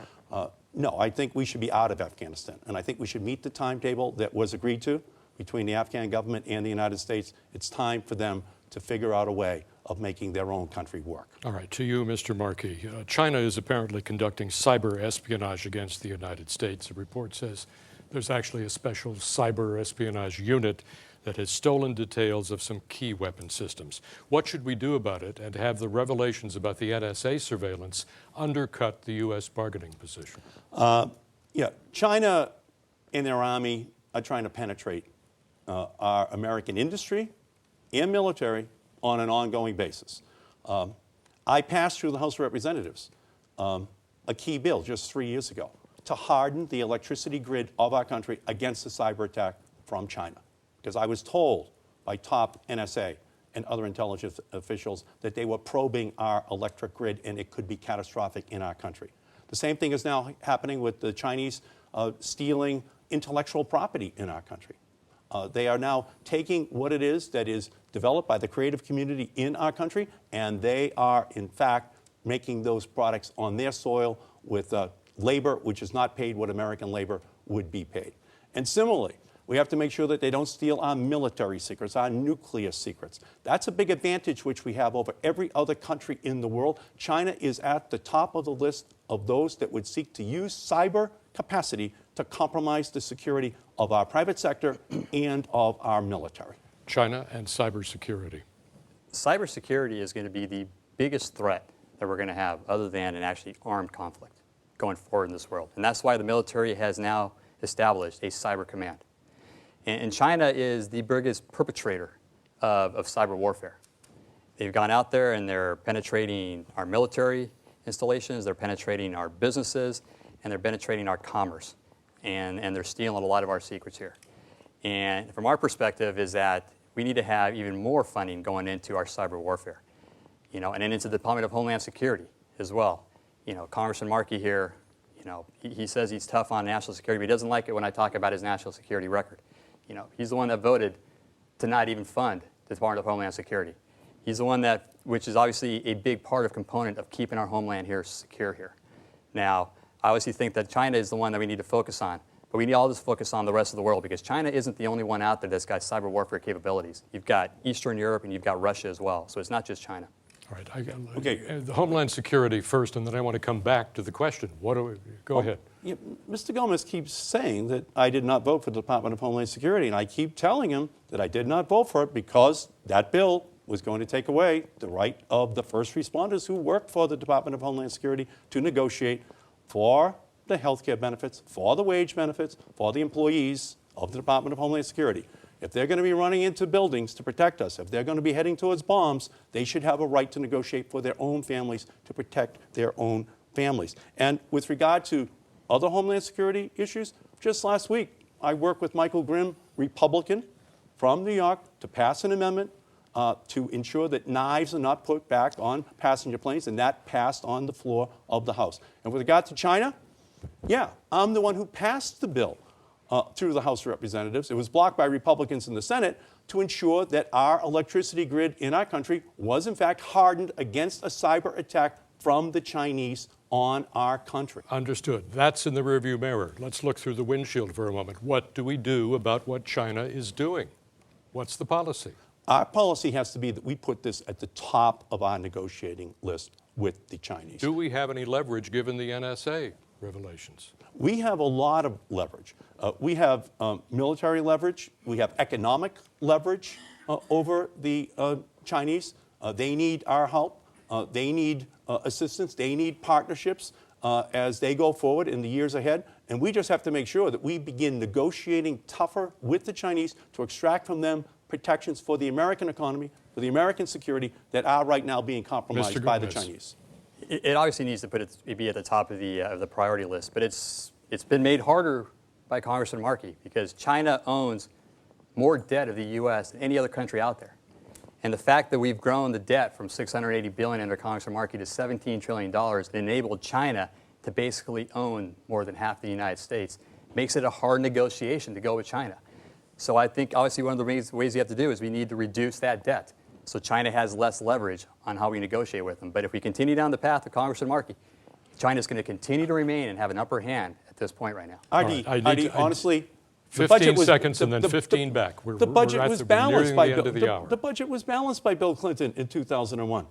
no, I think we should be out of Afghanistan. And I think we should meet the timetable that was agreed to between the Afghan government and the United States. It's time for them to figure out a way of making their own country work. All right, to you, Mr. Markey. China is apparently conducting cyber espionage against the United States. The report says there's actually a special cyber espionage unit that has stolen details of some key weapon systems. What should we do about it, and have the revelations about the NSA surveillance undercut the U.S. bargaining position? Yeah, China and their army are trying to penetrate our American industry and military on an ongoing basis. I passed through the House of Representatives a key bill just 3 years ago to harden the electricity grid of our country against the cyber attack from China. Because I was told by top NSA and other intelligence officials that they were probing our electric grid, and it could be catastrophic in our country. The same thing is now happening with the Chinese stealing intellectual property in our country. They are now taking what it is that is developed by the creative community in our country, and they are, in fact, making those products on their soil with labor which is not paid what American labor would be paid. And similarly, we have to make sure that they don't steal our military secrets, our nuclear secrets. That's a big advantage which we have over every other country in the world. China is at the top of the list of those that would seek to use cyber capacity to compromise the security of our private sector and of our military. China and cybersecurity. Cybersecurity is going to be the biggest threat that we're going to have, other than an actually armed conflict going forward in this world. And that's why the military has now established a cyber command. And China is the biggest perpetrator of cyber warfare. They've gone out there and they're penetrating our military installations, they're penetrating our businesses, and they're penetrating our commerce. And they're stealing a lot of our secrets here. And from our perspective is that we need to have even more funding going into our cyber warfare, and then into the Department of Homeland Security as well. Congressman Markey here, he says he's tough on national security, but he doesn't like it when I talk about his national security record. He's the one that voted to not even fund the Department of Homeland Security. He's the one which is obviously a big component of keeping our homeland here secure here. Now, I obviously think that China is the one that we need to focus on, but we need all this focus on the rest of the world because China isn't the only one out there that's got cyber warfare capabilities. You've got Eastern Europe and you've got Russia as well, so it's not just China. All right, okay. The Homeland Security first, and then I want to come back to the question. Go ahead. Yeah, Mr. Gomez keeps saying that I did not vote for the Department of Homeland Security, and I keep telling him that I did not vote for it because that bill was going to take away the right of the first responders who work for the Department of Homeland Security to negotiate for the health care benefits, for the wage benefits, for the employees of the Department of Homeland Security. If they're going to be running into buildings to protect us, if they're going to be heading towards bombs, they should have a right to negotiate for their own families to protect their own families. And with regard to other Homeland Security issues, just last week, I worked with Michael Grimm, Republican from New York, to pass an amendment to ensure that knives are not put back on passenger planes, and that passed on the floor of the House. And with regard to China, yeah, I'm the one who passed the bill through the House of Representatives. It was blocked by Republicans in the Senate to ensure that our electricity grid in our country was in fact hardened against a cyber attack from the Chinese on our country. Understood. That's in the rearview mirror. Let's look through the windshield for a moment. What do we do about what China is doing? What's the policy? Our policy has to be that we put this at the top of our negotiating list with the Chinese. Do we have any leverage given the NSA revelations? We have a lot of leverage. We have military leverage. We have economic leverage over the Chinese. They need our help. They need assistance. They need partnerships as they go forward in the years ahead. And we just have to make sure that we begin negotiating tougher with the Chinese to extract from them protections for the American economy, for the American security that are right now being compromised by the Chinese. It obviously needs to be at the top of the priority list, but it's been made harder by Congressman Markey because China owns more debt of the U.S. than any other country out there. And the fact that we've grown the debt from $680 billion under Congressman Markey to $17 trillion enabled China to basically own more than half the United States makes it a hard negotiation to go with China. So I think obviously one of the ways you have to do is we need to reduce that debt so China has less leverage on how we negotiate with them. But if we continue down the path of Congressman Markey, China's going to continue to remain and have an upper hand at this point right now. Artie, honestly, 15 seconds and then 15 back. The budget was balanced by the budget was balanced by Bill Clinton in 2001.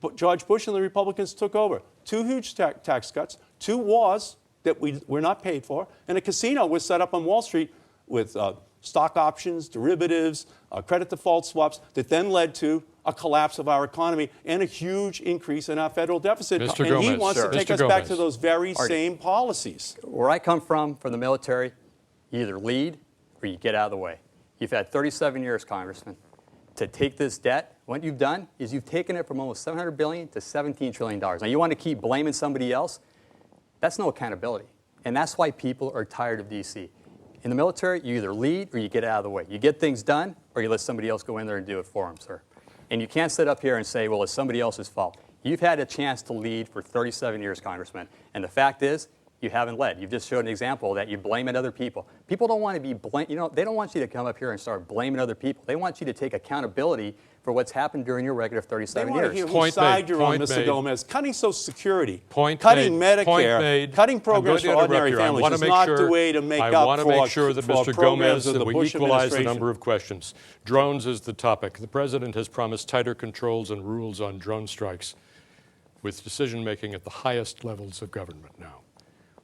But George Bush and the Republicans took over. 2 huge tax cuts, 2 wars that we're not paid for, and a casino was set up on Wall Street with stock options, derivatives, credit default swaps that then led to a collapse of our economy and a huge increase in our federal deficit. Mr. And Gomez, he wants to take us back to those very same policies. Where I come from the military, you either lead or you get out of the way. You've had 37 years, Congressman, to take this debt. What you've done is you've taken it from almost $700 billion to $17 trillion. Now, you want to keep blaming somebody else? That's no accountability. And that's why people are tired of D.C. In the military, you either lead or you get out of the way. You get things done or you let somebody else go in there and do it for them, sir. And you can't sit up here and say, well, it's somebody else's fault. You've had a chance to lead for 37 years, Congressman. And the fact is, you haven't led. You've just showed an example that you blame other people. People don't want to be blamed. They don't want you to come up here and start blaming other people. They want you to take accountability for what's happened during your regular 37 years. They want to hear whose side you're on, Mr. Gomez. Cutting Social Security, cutting Medicare, cutting programs for ordinary families is not the way to make up for I want to make sure that Mr. Gomez, that we equalize the number of questions. Drones is the topic. The President has promised tighter controls and rules on drone strikes with decision-making at the highest levels of government now.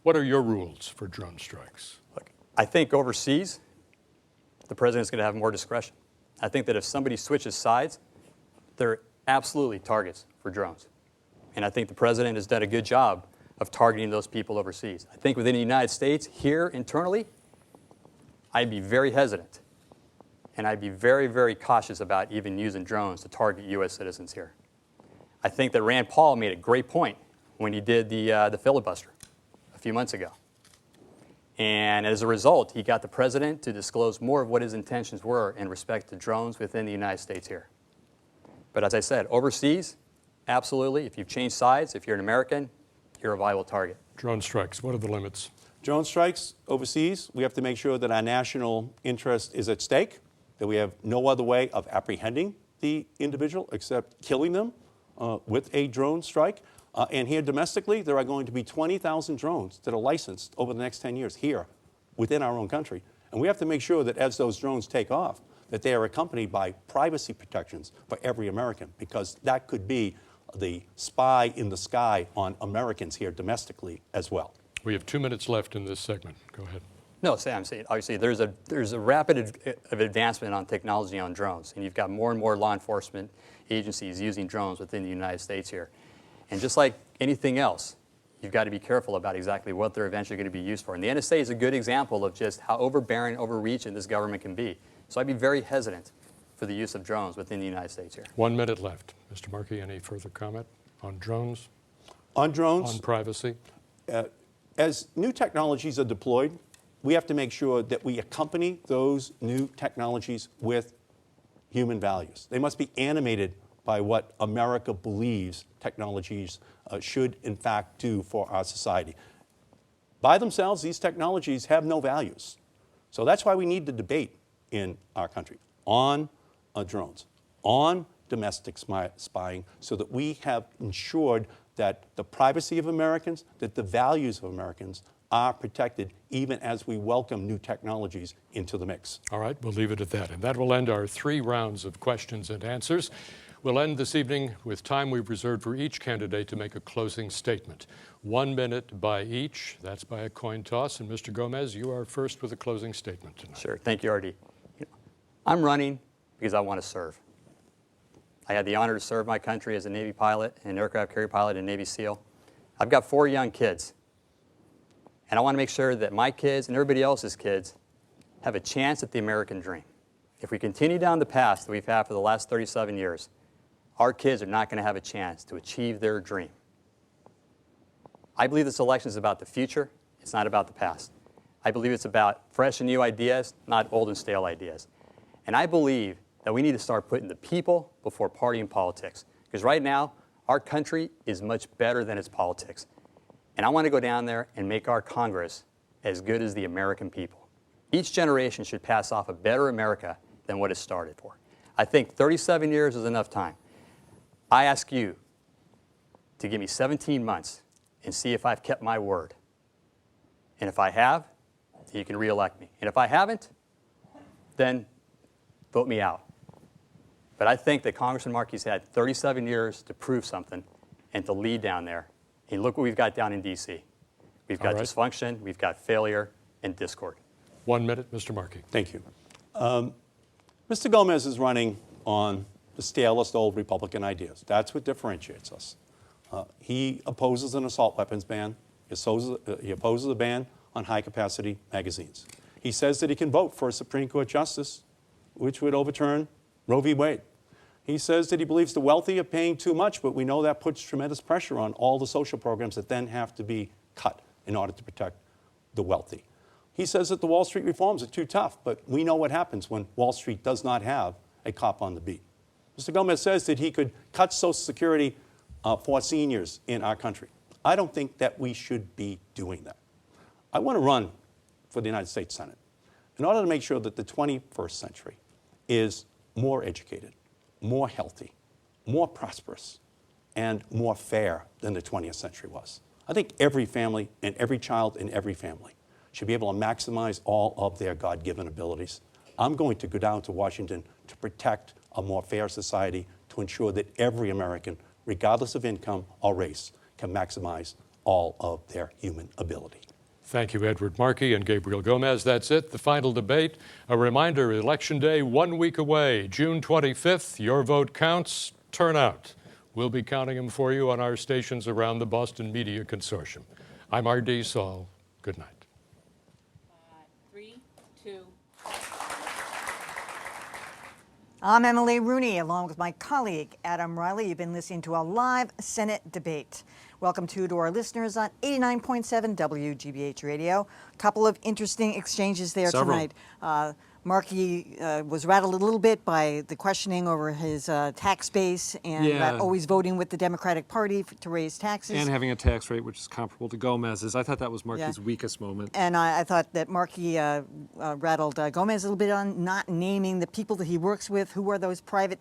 What are your rules for drone strikes? Look, I think overseas, the president's going to have more discretion. I think that if somebody switches sides, they're absolutely targets for drones. And I think the president has done a good job of targeting those people overseas. I think within the United States, here internally, I'd be very hesitant, and I'd be very, very cautious about even using drones to target U.S. citizens here. I think that Rand Paul made a great point when he did the filibuster a few months ago. And as a result, he got the president to disclose more of what his intentions were in respect to drones within the United States here. But as I said, overseas, absolutely. If you've changed sides, if you're an American, you're a viable target. Drone strikes, what are the limits? Drone strikes overseas, we have to make sure that our national interest is at stake, that we have no other way of apprehending the individual except killing them with a drone strike. And here domestically, there are going to be 20,000 drones that are licensed over the next 10 years here within our own country. And we have to make sure that as those drones take off, that they are accompanied by privacy protections for every American, because that could be the spy in the sky on Americans here domestically as well. We have 2 minutes left in this segment. Go ahead. No, I'm saying, obviously, there's a rapid advancement on technology on drones, and you've got more and more law enforcement agencies using drones within the United States here. And just like anything else, you've got to be careful about exactly what they're eventually going to be used for. And the NSA is a good example of just how overbearing, overreaching this government can be. So I'd be very hesitant for the use of drones within the United States here. 1 minute left. Mr. Markey, any further comment on drones? On drones, On privacy? as new technologies are deployed, we have to make sure that we accompany those new technologies with human values. They must be animated by what America believes technologies should, in fact, do for our society. By themselves, these technologies have no values. So that's why we need the debate in our country on drones, on domestic spying, so that we have ensured that the privacy of Americans, that the values of Americans are protected even as we welcome new technologies into the mix. All right, we'll leave it at that. And that will end our 3 rounds of questions and answers. We'll end this evening with time we've reserved for each candidate to make a closing statement. 1 minute by each. That's by a coin toss. And Mr. Gomez, you are first with a closing statement tonight. Sure. Thank you, Artie. I'm running because I want to serve. I had the honor to serve my country as a Navy pilot, an aircraft carrier pilot, and Navy SEAL. I've got 4 young kids. And I want to make sure that my kids and everybody else's kids have a chance at the American dream. If we continue down the path that we've had for the last 37 years, our kids are not going to have a chance to achieve their dream. I believe this election is about the future. It's not about the past. I believe it's about fresh and new ideas, not old and stale ideas. And I believe that we need to start putting the people before party and politics. Because right now, our country is much better than its politics. And I want to go down there and make our Congress as good as the American people. Each generation should pass off a better America than what it started for. I think 37 years is enough time. I ask you to give me 17 months and see if I've kept my word. And if I have, you can reelect me. And if I haven't, then vote me out. But I think that Congressman Markey's had 37 years to prove something and to lead down there. And look what we've got down in D.C. We've got dysfunction, we've got failure, and discord. 1 minute, Mr. Markey. Thank you. Mr. Gomez is running on the stalest old Republican ideas. That's what differentiates us. He opposes an assault weapons ban. He opposes a ban on high-capacity magazines. He says that he can vote for a Supreme Court justice, which would overturn Roe v. Wade. He says that he believes the wealthy are paying too much, but we know that puts tremendous pressure on all the social programs that then have to be cut in order to protect the wealthy. He says that the Wall Street reforms are too tough, but we know what happens when Wall Street does not have a cop on the beat. Mr. Gomez says that he could cut Social Security for seniors in our country. I don't think that we should be doing that. I want to run for the United States Senate in order to make sure that the 21st century is more educated, more healthy, more prosperous, and more fair than the 20th century was. I think every family and every child in every family should be able to maximize all of their God-given abilities. I'm going to go down to Washington to protect a more fair society, to ensure that every American, regardless of income or race, can maximize all of their human ability. Thank you, Edward Markey and Gabriel Gomez. That's it, the final debate. A reminder, Election Day 1 week away, June 25th. Your vote counts. Turn out. We'll be counting them for you on our stations around the Boston Media Consortium. I'm R.D. Saul. Good night. 3, 2, I'm Emily Rooney, along with my colleague, Adam Riley. You've been listening to a live Senate debate. Welcome to our listeners on 89.7 WGBH Radio. A couple of interesting exchanges there tonight. Markey was rattled a little bit by the questioning over his tax base and about always voting with the Democratic Party to raise taxes. And having a tax rate which is comparable to Gomez's. I thought that was Markey's weakest moment. And I thought that Markey rattled Gomez a little bit on not naming the people that he works with. Who are those private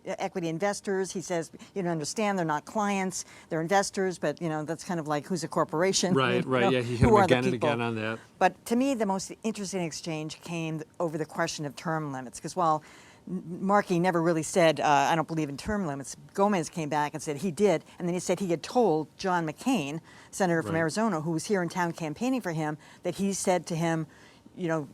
equity investors? He says, you don't understand, they're not clients, they're investors, but that's kind of like, who's a corporation? Right, right, yeah, he hit him again and again on that. But to me, the most interesting exchange came over the question of term limits, because while Markey never really said, I don't believe in term limits, Gomez came back and said he did, and then he said he had told John McCain, senator from Arizona, who was here in town campaigning for him, that he said to him, you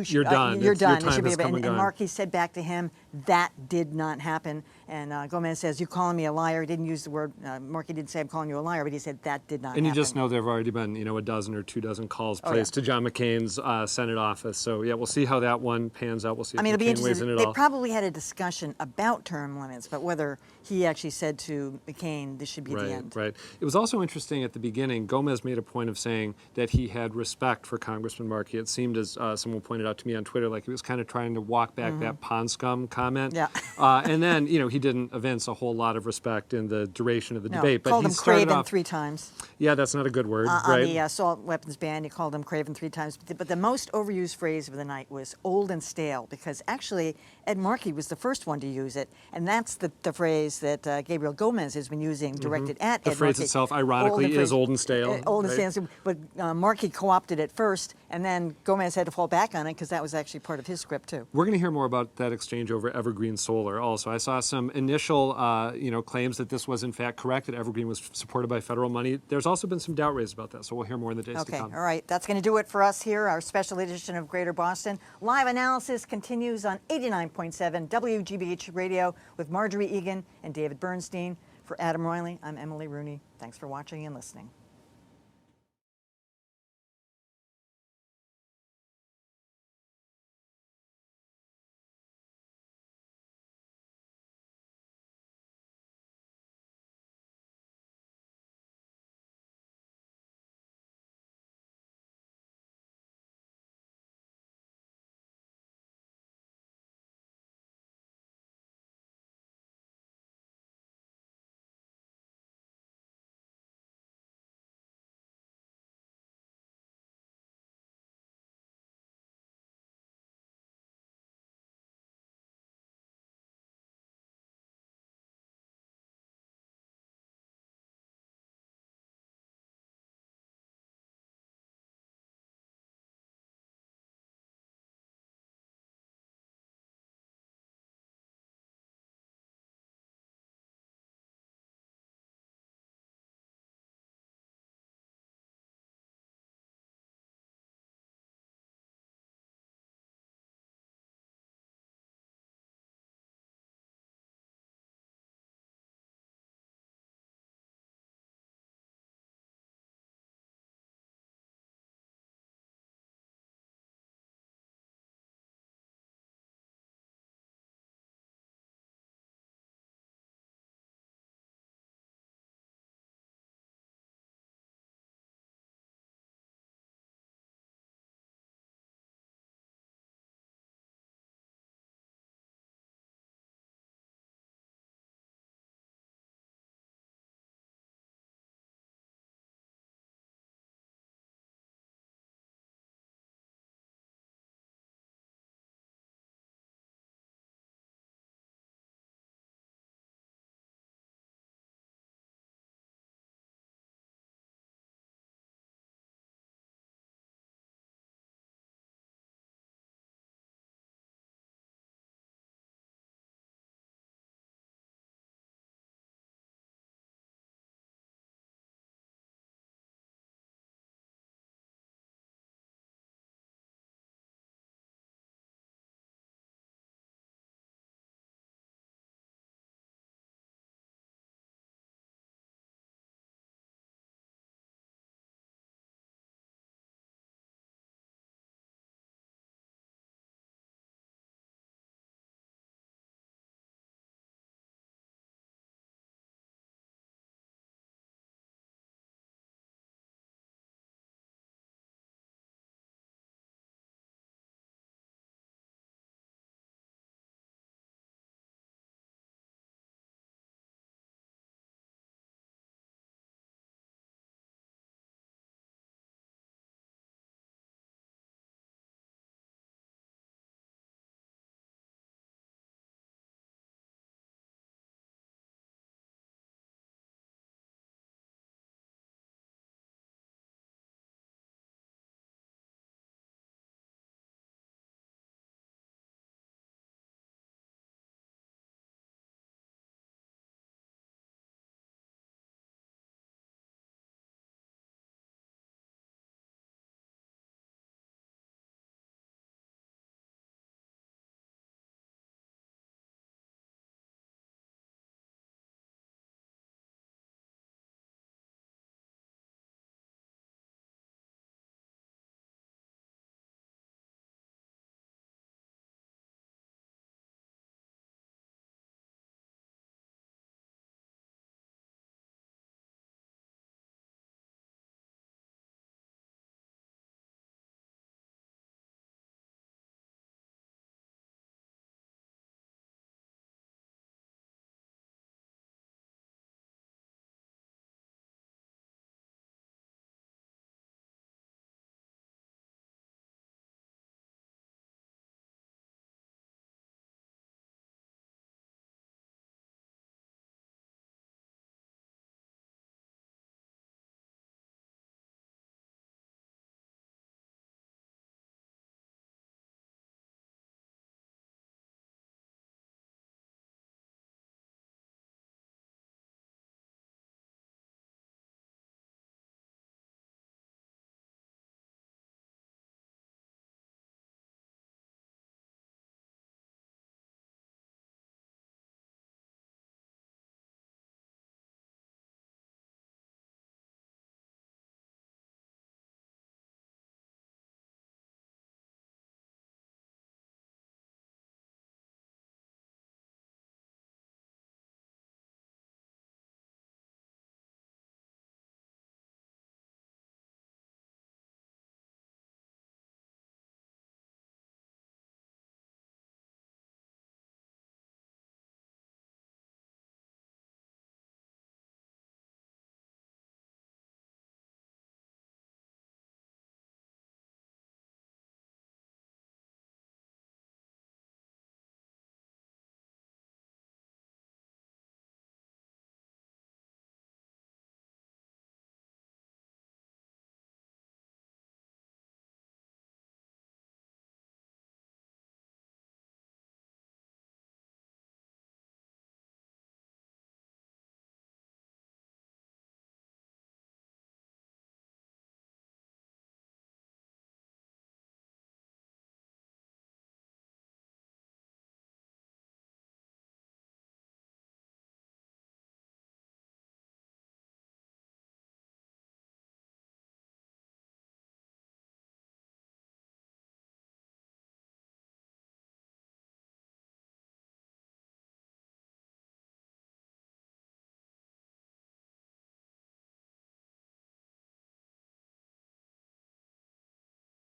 should, you're done. You're done. Your time has come and gone. And Markey said back to him, that did not happen. And Gomez says, you're calling me a liar. He didn't use the word, Markey didn't say I'm calling you a liar, but he said that did not happen. And you just know there have already been, a dozen or 2 dozen calls placed to John McCain's Senate office. So, yeah, we'll see how that one pans out. We'll see if it'll be McCain weighs in interesting. at They all. probably had a discussion about term limits, but whether he actually said to McCain, this should be the end. Right. It was also interesting at the beginning, Gomez made a point of saying that he had respect for Congressman Markey. It seemed, as someone pointed out to me on Twitter, like he was kind of trying to walk back that pond scum comment. Yeah. And then, he didn't evince a whole lot of respect in the duration of the debate. But called he him started craven off, 3 times. Yeah, that's not a good word, On right? the assault weapons ban, he called him craven 3 times. But the most overused phrase of the night was old and stale, because actually Ed Markey was the first one to use it, and that's the phrase that Gabriel Gomez has been using directed at Ed Markey. The phrase itself, ironically, is old and stale. Old and stale, but Markey co-opted it first, and then Gomez had to fall back on it because that was actually part of his script too. We're going to hear more about that exchange over Evergreen Solar also. I saw some initial claims that this was in fact correct, that Evergreen was supported by federal money. There's also been some doubt raised about that, so we'll hear more in the days to come. Okay, all right. That's going to do it for us here, our special edition of Greater Boston. Live analysis continues on 89.7 WGBH Radio with Marjorie Egan and David Bernstein. For Adam Riley, I'm Emily Rooney. Thanks for watching and listening.